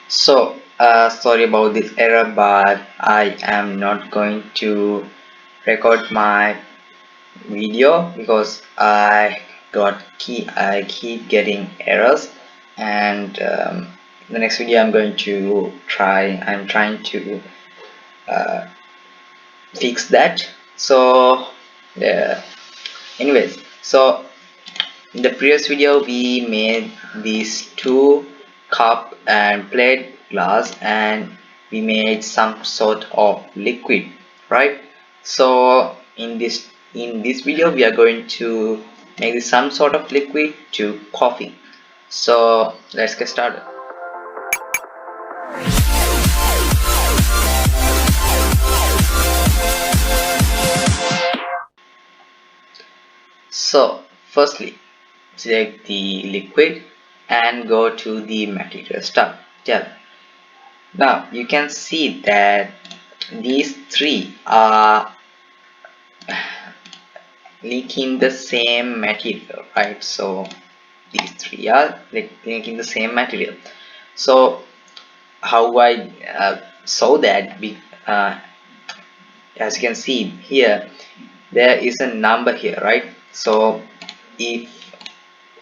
Sorry about this error, but I am not going to record my video because I keep getting errors, and the next video I'm trying to uh, fix that. So, uh, anyways, so in the previous video we made these two cup and plate glass, and we made some sort of liquid, right? So in this video we are going to make some sort of liquid to coffee. So let's get started. So firstly, select the liquid and go to the materials tab. Now you can see that these three are linking the same material, right? So these three are linking the same material. So how I saw that, as you can see here, there is a number here, right? So if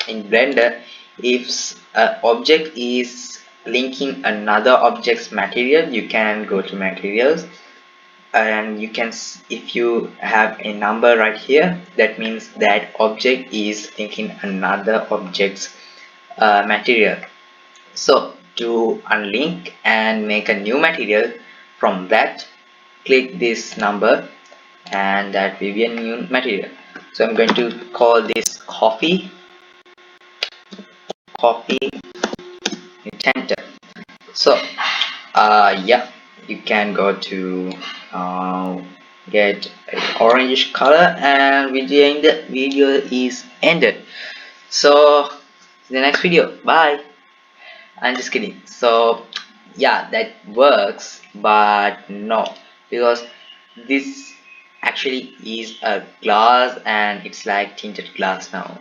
in Blender, if an object is linking another object's material, you can go to materials, and you can, if you have a number right here, that means that object is linking another object's material. So to unlink and make a new material from that, click this number and that will be a new material. So I'm going to call this coffee enter. So yeah, you can go to uh, get an orange color, and video is ended. So the next video, bye. I'm just kidding. So yeah, that works, but no, because this actually is a glass and it's like tinted glass now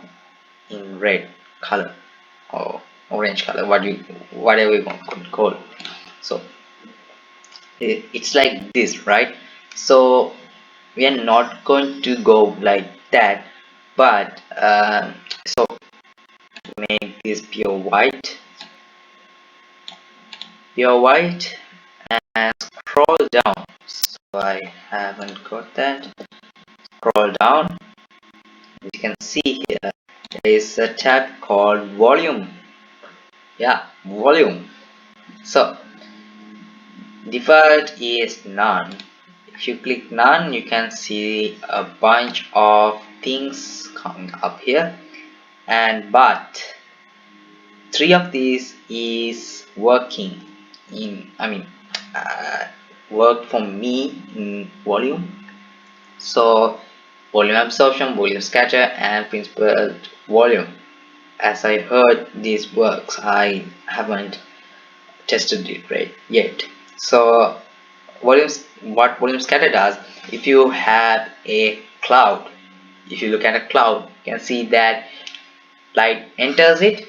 in red color or orange color, whatever you want to call. So it's like this, right? So we are not going to go like that, but so make this pure white and scroll down. So I haven't got that. Scroll down. As you can see here, there is a tab called volume. Yeah, volume. So default is none. If you click none, you can see a bunch of things coming up here, and but three of these is working in, uh, work for me in volume. So volume absorption, volume scatter, and principal volume. As I heard this works, I haven't tested it right yet. So what volume scatter does, if you have a cloud, if you look at a cloud, you can see that light enters it,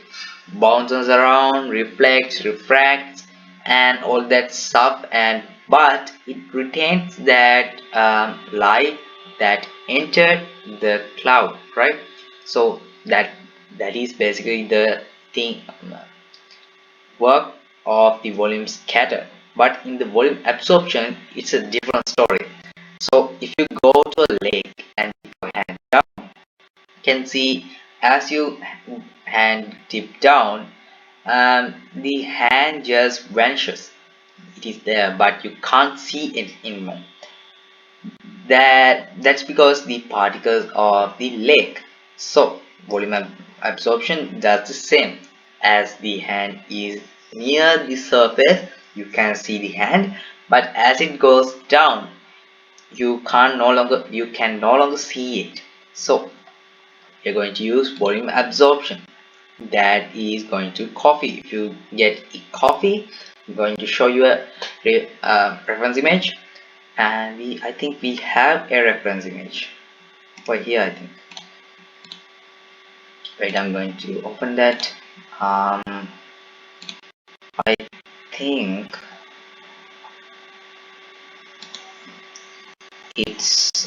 bounces around, refracts, and all that stuff, and but it retains that light that entered the cloud, right? So that is basically the thing, work of the volume scatter. But in the volume absorption, it's a different story. So if you go to a lake and dip your hand down, you can see as you hand dip down, the hand just vanishes. It is there, but you can't see it anymore. That's because the particles of the lake. So volume absorption does the same. As the hand is near the surface, you can see the hand, but as it goes down, you can no longer see it. So you're going to use volume absorption. That is going to coffee. If you get a coffee, I'm going to show you a reference image, and I think we have a reference image right here. I think. Wait, I'm going to open that. I think it's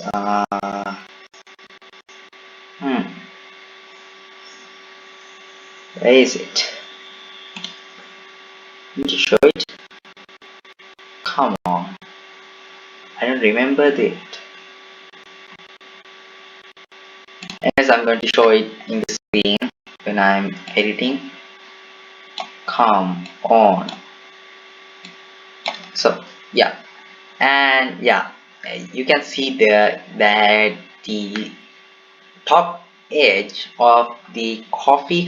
where is it? Need to show it? Come on, I don't remember it. As I'm going to show it in the screen when I'm editing. Come on. So yeah, and yeah, you can see there that the top edge of the coffee,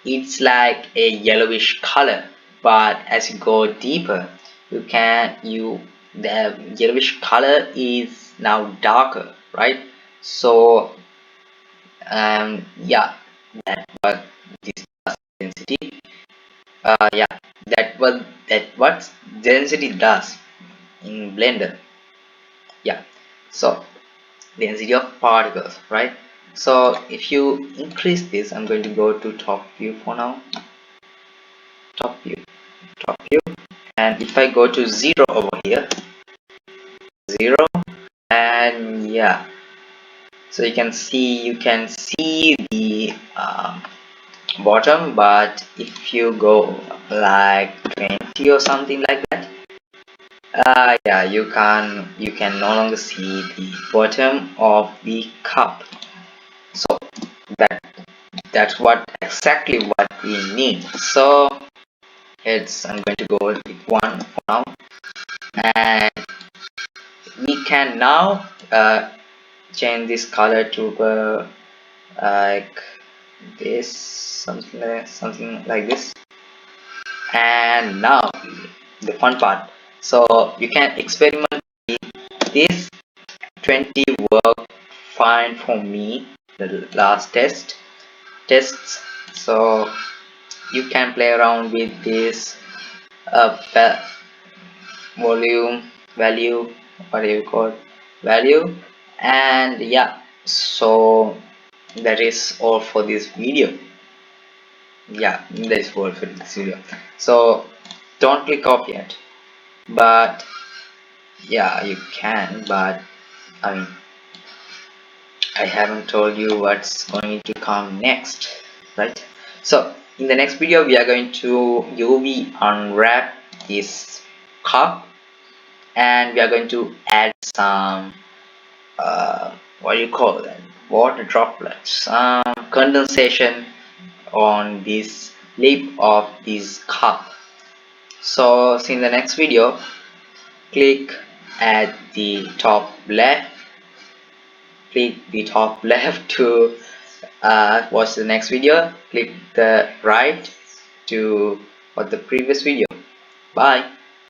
it's like a yellowish color, but as you go deeper the yellowish color is now darker, right? So yeah, that was this density. Yeah, what density does in blender. Yeah, so density of particles, right? So if you increase this, I'm going to go to top view for now. Top view, top view, and if I go to 0 over here, 0, and yeah, so you can see the bottom, but if you go like 20 or something like that, yeah, you can no longer see the bottom of the cup. So that that's exactly what we need. So I'm going to go with one for now, and we can now change this color to like this, something like this. And now the fun part, so you can experiment with this. 20 worked fine for me, the last tests. So you can play around with this volume value, what do you call value. And yeah, so that is all for this video. Yeah, that is all for this video. So don't click off yet, but yeah, you can, but I mean, I haven't told you what's going to come next, right? So in the next video we are going to UV unwrap this cup, and we are going to add some what do you call that, water droplets, condensation on this lip of this cup. So see in the next video, click at the top left, to watch the next video, click the right to watch the previous video. Bye.